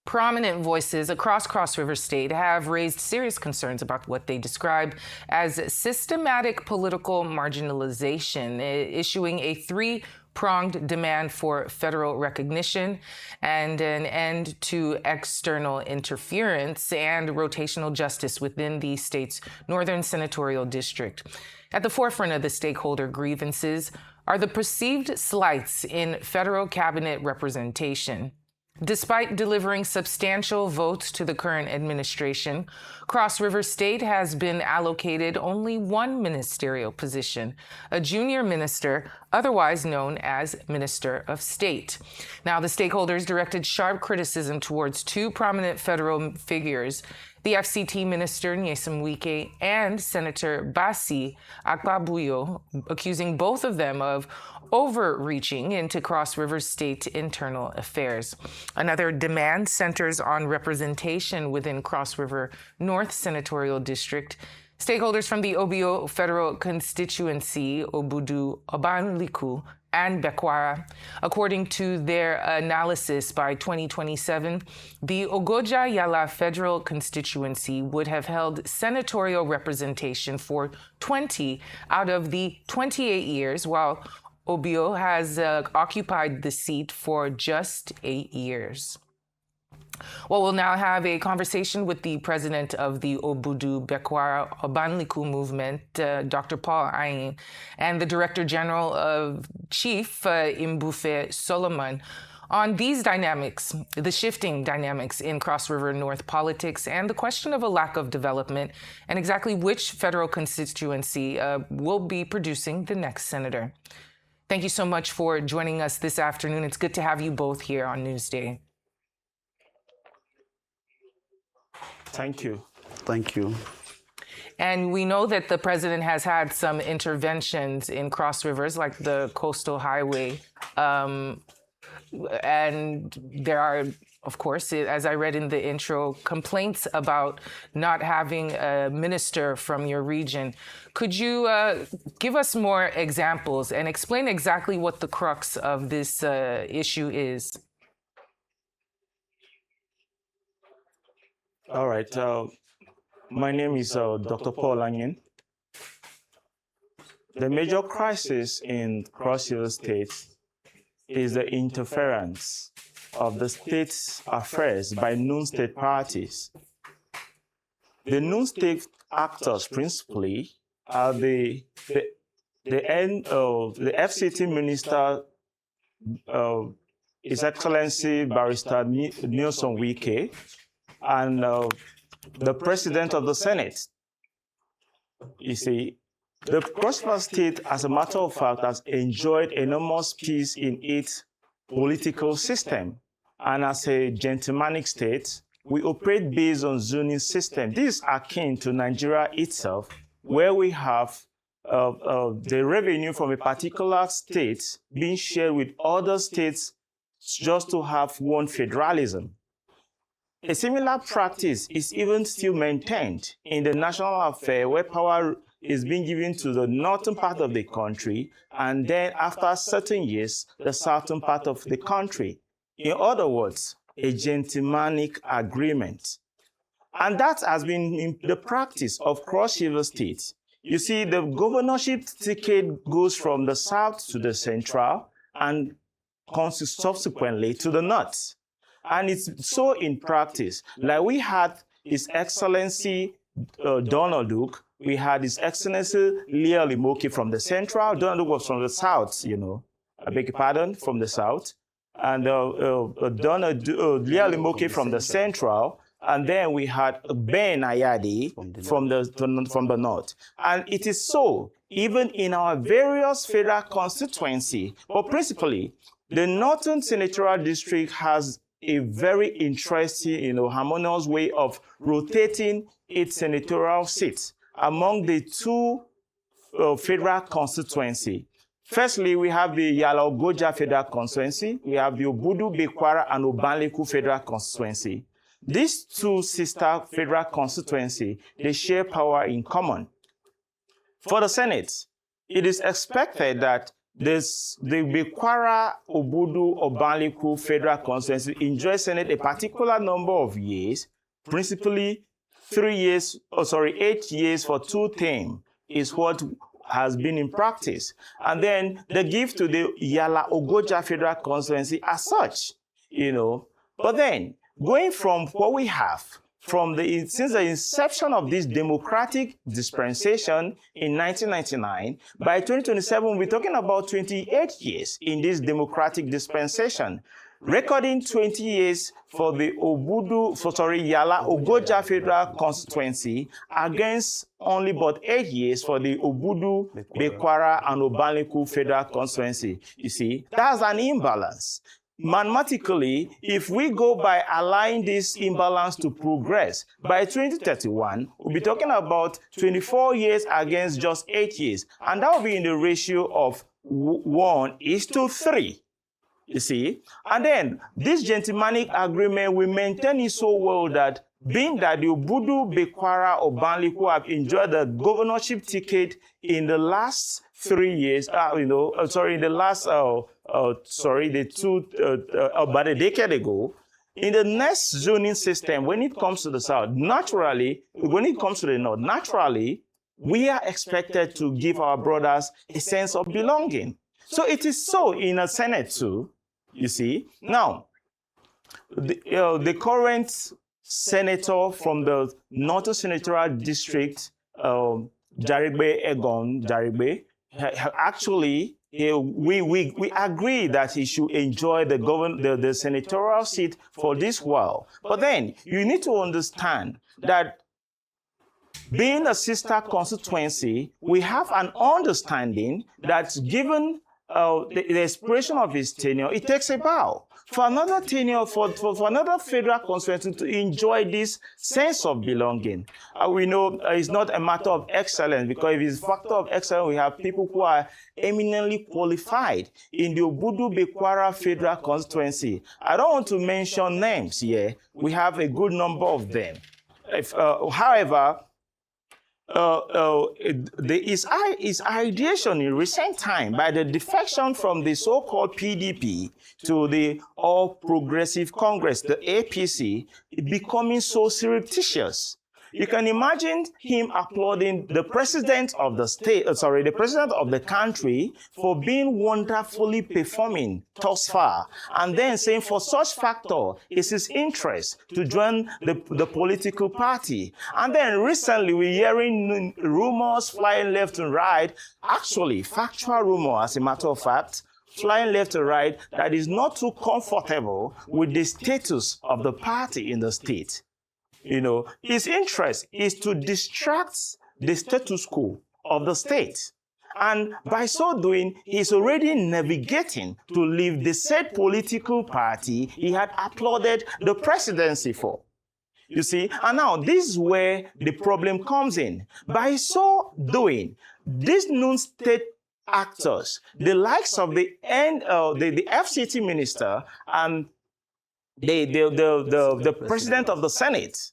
Prominent voices across Cross River State have raised serious concerns about what they describe as systematic political marginalization, issuing a three-pronged demand for federal recognition and an end to external interference and rotational justice within the state's northern senatorial district. At the forefront of the stakeholder grievances are the perceived slights in federal cabinet representation. Despite delivering substantial votes to the current administration, Cross River State has been allocated only one ministerial position, a junior minister, otherwise known as Minister of State. Now, the stakeholders directed sharp criticism towards two prominent federal figures, the FCT Minister Nyesom Wike and Senator Basi Akpabuyo, accusing both of them of overreaching into Cross River State internal affairs. Another demand centers on representation within Cross River North Senatorial District. Stakeholders from the OBO federal constituency, Obudu, Obanliku, and Bekwara. According to their analysis, by 2027, the Ogoja Yala federal constituency would have held senatorial representation for 20 out of the 28 years, while OBO has occupied the seat for just 8 years. Well, we'll now have a conversation with the president of the Obudu Bekwara Obanliku movement, Dr. Paul Anyim, and the director general of Chief Imbufe Solomon on these dynamics, the shifting dynamics in Cross River North politics, and the question of a lack of development, and exactly which federal constituency will be producing the next senator. Thank you so much for joining us this afternoon. It's good to have you both here on Newsday. Thank you. Thank you. And we know that the president has had some interventions in Cross Rivers, like the coastal highway. And there are, of course, as I read in the intro, complaints about not having a minister from your region. Could you give us more examples and explain exactly what the crux of this issue is? All right. My name is Dr. Paul Anyim. The major crisis in Cross River State is the interference of the state's affairs by non-state parties. The non-state actors principally are the FCT Minister, His Excellency Barrister Nyesom Wike, and the President of the Senate. You see, the Cross River State, as a matter of fact, has enjoyed enormous peace in its political system. And as a gentlemanic state, we operate based on zoning system. This is akin to Nigeria itself, where we have the revenue from a particular state being shared with other states just to have one federalism. A similar practice is even still maintained in the national affair, where power is being given to the northern part of the country, and then after certain years, the southern part of the country. In other words, a gentlemanic agreement. And that has been in the practice of Cross River State. You see, the governorship ticket goes from the south to the central and subsequently to the north. And it's so in practice. Like we had His Excellency Donald Duke, we had His Excellency Leah Limoki from the central. Donald Duke was from the south, I beg your pardon, from the south. And Leah Limoki from the central. And then we had Ben Ayadi from the north. And it is so, even in our various federal constituency, but principally, the Northern Senatorial District has a very interesting, harmonious way of rotating its senatorial seats among the two federal constituency. Firstly, we have the Yala Ogoja federal constituency. We have the Obudu, Bekwara, and Obanliku federal constituency. These two sister federal constituency, they share power in common. For the Senate, it is expected that the Bekwara Obudu Obanliku Federal Constituency enjoys Senate a particular number of years, principally 8 years for 2 terms is what has been in practice. And then the gift to the Yala Ogoja Federal Constituency as such, But then, going from what we have, since the inception of this democratic dispensation in 1999, by 2027, we're talking about 28 years in this democratic dispensation, recording 20 years for the Yala Ogoja Federal Constituency against only but 8 years for the Obudu, Bekwara, and Obanliku Federal Constituency. You see, that's an imbalance. Mathematically, if we go by allowing this imbalance to progress, by 2031, we'll be talking about 24 years against just 8 years. And that will be in the ratio of 1:3. You see? And then this gentlemanly agreement will maintain it so well that being that the Obudu, Bekwara, Obanliku have enjoyed the governorship ticket in the last 3 years, about a decade ago, in the next zoning system, when it comes to the south, when it comes to the north, naturally, we are expected to give our brothers a sense of belonging. So it is so in the Senate too, you see. Now, the current senator from the Northern Senatorial District, Jarigbe Egon Jarigbe, actually, we agree that he should enjoy the senatorial seat for this while. But then you need to understand that being a sister constituency, we have an understanding that given the expiration of his tenure, it takes a while for another tenure, for another federal constituency to enjoy this sense of belonging. We know it's not a matter of excellence, because if it's a factor of excellence, we have people who are eminently qualified in the Obudu Bekwara Federal Constituency. I don't want to mention names here. We have a good number of them. However, his ideation in recent time by the defection from the so-called PDP to the All Progressive Congress, the APC, becoming so surreptitious. You can imagine him applauding the president of the the president of the country for being wonderfully performing thus far, and then saying for such factor is his interest to join the political party. And then recently we're hearing rumors flying left and right, actually factual rumor as a matter of fact, flying left and right, that is not too comfortable with the status of the party in the state. His interest is to distract the status quo of the state. And by so doing, he's already navigating to leave the said political party he had applauded the presidency for. You see, and now this is where the problem comes in. By so doing, these non-state actors, the likes of the FCT minister and the president of the Senate,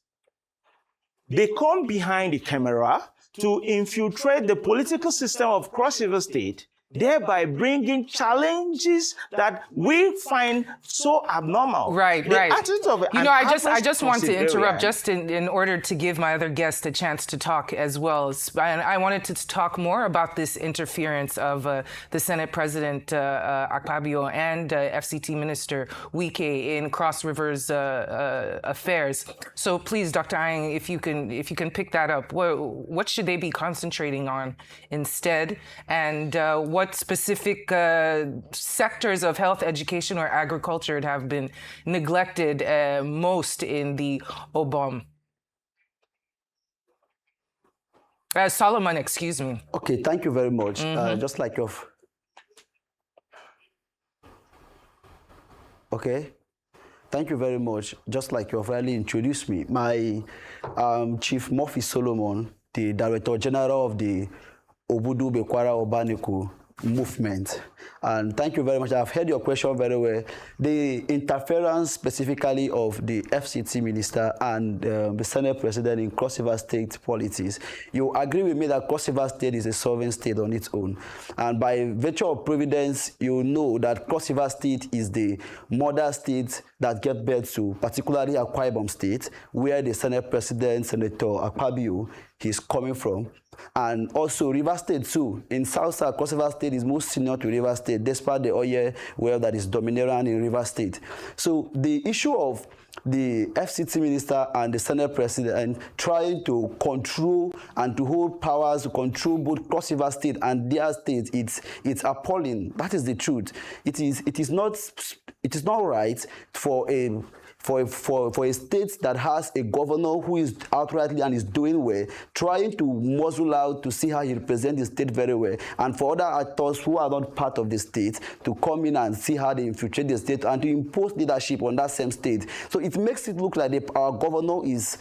they come behind the camera to infiltrate the political system of Cross River State, thereby bringing challenges that we find so abnormal. Right. I just want to interrupt just in order to give my other guest a chance to talk as well. And I wanted to talk more about this interference of the Senate President Akpabio and FCT Minister Wike in Cross River's affairs. So please, Dr. Anyim, if you can pick that up, what should they be concentrating on instead, and what specific sectors of health, education, or agriculture have been neglected most in the OBOM? Solomon, excuse me. Okay, thank you very much. Just like your... Okay, thank you very much. Just like you've already introduced me, my Chief Murphy Solomon, the Director General of the Obudu Bekwara Obanliku movement. And thank you very much. I've heard your question very well. The interference specifically of the FCT minister and the Senate president in Cross River State politics, you agree with me that Cross River State is a sovereign state on its own. And by virtue of providence, you know that Cross River State is the mother state that gets birth to, particularly Akwa Ibom State, where the Senate president, Senator Akpabio, is coming from. And also River State too. In South Cross River State is most senior to River State, despite the oil well that is dominant in River State. So the issue of the FCT minister and the Senate president trying to control and to hold powers to control both Cross River State and their state, it's appalling. That is the truth. It is not right for a state that has a governor who is outrightly and is doing well, trying to muzzle out to see how he represents the state very well, and for other actors who are not part of the state to come in and see how they infiltrate the state and to impose leadership on that same state. So it makes it look like our governor is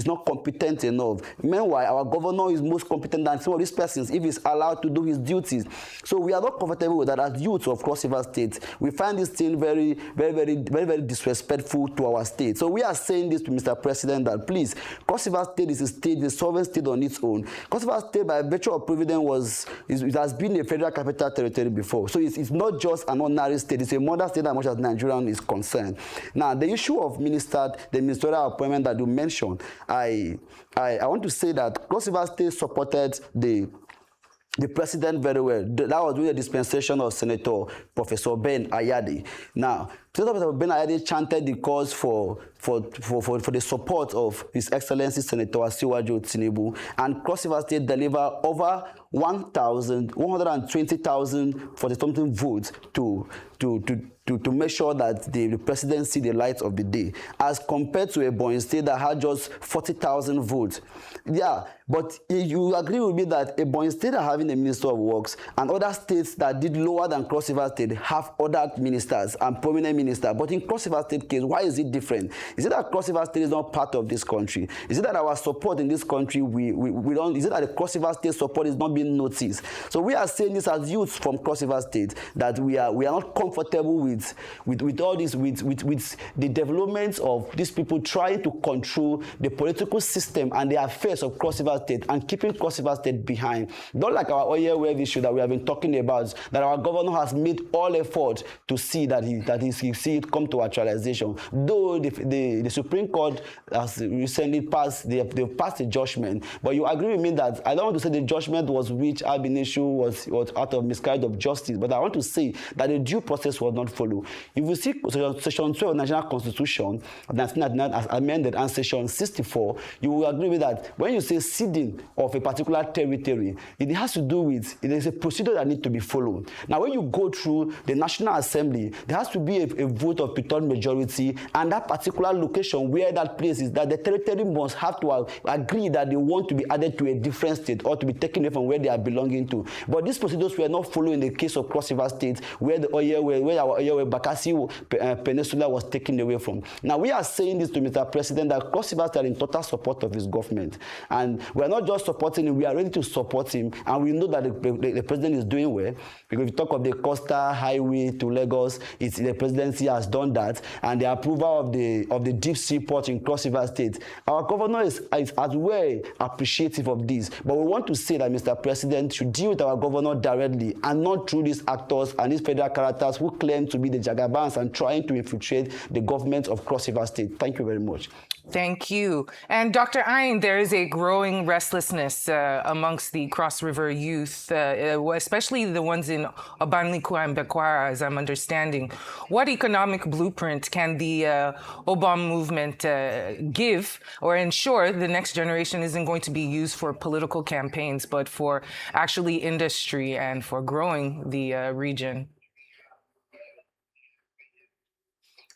not competent enough. Meanwhile, our governor is most competent than some of these persons if he's allowed to do his duties. So we are not comfortable with that as youths of Cross River State. We find this thing very disrespectful to our state. So we are saying this to Mr. President that please, Cross River State is a state, a sovereign state on its own. Cross River State, by virtue of providence, it has been a federal capital territory before. So it's not just an ordinary state, it's a mother state as much as Nigerian is concerned. Now, the issue of the ministerial appointment that you mentioned, I want to say that Cross River State supported the president very well. That was with the dispensation of Senator Professor Ben Ayade. Now, Senator Ben Ayade chanted the cause for the support of His Excellency Senator Asiwaju Tinubu, and Cross River State delivered over 120,000 40-something votes to make sure that the president see the light of the day, as compared to a Ebonyi State that had just 40,000 votes. Yeah, but you agree with me that Ebonyi State are having a Minister of Works, and other states that did lower than Cross River State have other ministers and prominent ministers. But in Cross River State case, why is it different? Is it that Cross River State is not part of this country? Is it that our support in this country, we don't, is it that the Cross River State support is not being noticed? So we are saying this as youths from Cross River State, that we are not comfortable with all this, with the developments of these people trying to control the political system and the affairs of Cross River State and keeping Cross River State behind. Not like our oil well issue that we have been talking about, that our governor has made all effort to see that he see it come to actualization. Though the Supreme Court has recently passed, they passed a judgment, but you agree with me that I don't want to say the judgment was which ab initio was out of miscarriage of justice, but I want to say that the due process was not followed. If you see Section 12 of the Nigerian Constitution, 1999 as amended, and Section 64, you will agree with that. When you say ceding of a particular territory, it has to do with, it is a procedure that needs to be followed. Now, when you go through the National Assembly, there has to be a vote of two-thirds majority, and that particular location where that place is, that the territory must have to agree that they want to be added to a different state or to be taken away from where they are belonging to. But these procedures were not followed in the case of Cross River State, where our oil Bakassi Peninsula was taken away from. Now, we are saying this to Mr. President that Cross River State are in total support of his government. And we are not just supporting him, we are ready to support him. And we know that the president is doing well. Because if you talk of the coastal highway to Lagos, the presidency has done that. And the approval of the deep sea port in Cross River State. Our governor is as well appreciative of this. But we want to say that Mr. President should deal with our governor directly and not through these actors and these federal characters who claim to be the Jagabans and trying to infiltrate the government of Cross River State. Thank you very much. Thank you. And Dr. Anyim, there is a growing restlessness amongst the Cross River youth, especially the ones in Obanliku and Bekwara, as I'm understanding. What economic blueprint can the Obam movement give or ensure the next generation isn't going to be used for political campaigns, but for actually industry and for growing the region?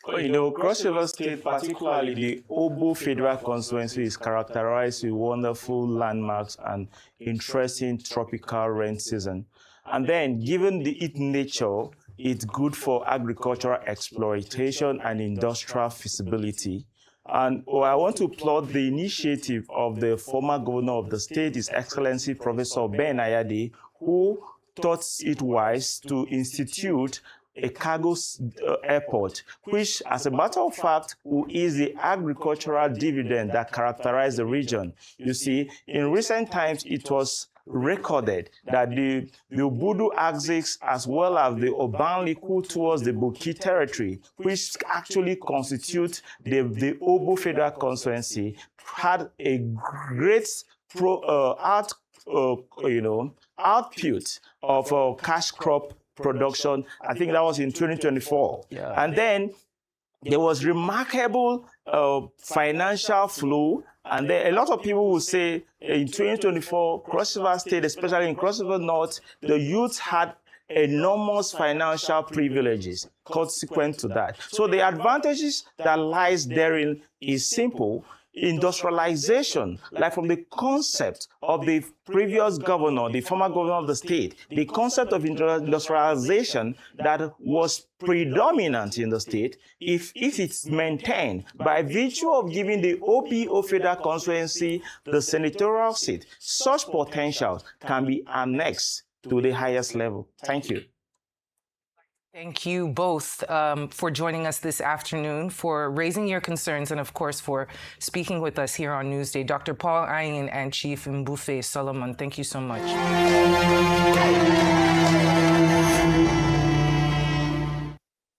Well, you know, Cross River State, particularly the Obo Federal Constituency, is characterized with wonderful landmarks and interesting tropical rain season. And then, given its nature, it's good for agricultural exploitation and industrial feasibility. And I want to applaud the initiative of the former governor of the state, His Excellency Professor Ben Ayade, who thought it wise to institute a cargo airport, which, as a matter of fact, will ease the agricultural dividend that characterized the region. You see, in recent times, it was recorded that the Obudu axis as well as the Obanliku towards the Buki territory, which actually constitute the Obu Federal Constituency, had a great output of cash crop production. I think that was in 2024. Yeah. And then there was remarkable financial flow. And then a lot of people will say in 2024, Cross River State, especially in Cross River North, the youth had enormous financial privileges consequent to that. So the advantages that lies therein is simple. Industrialization, like from the concept of the previous governor, the former governor of the state, the concept of industrialization that was predominant in the state, if it's maintained by virtue of giving the OPO Federal Constituency the senatorial seat, such potential can be annexed to the highest level. Thank you. Thank you both for joining us this afternoon, for raising your concerns, and of course for speaking with us here on Newsday. Dr. Paul Anyim and Chief Imbufe Solomon, thank you so much.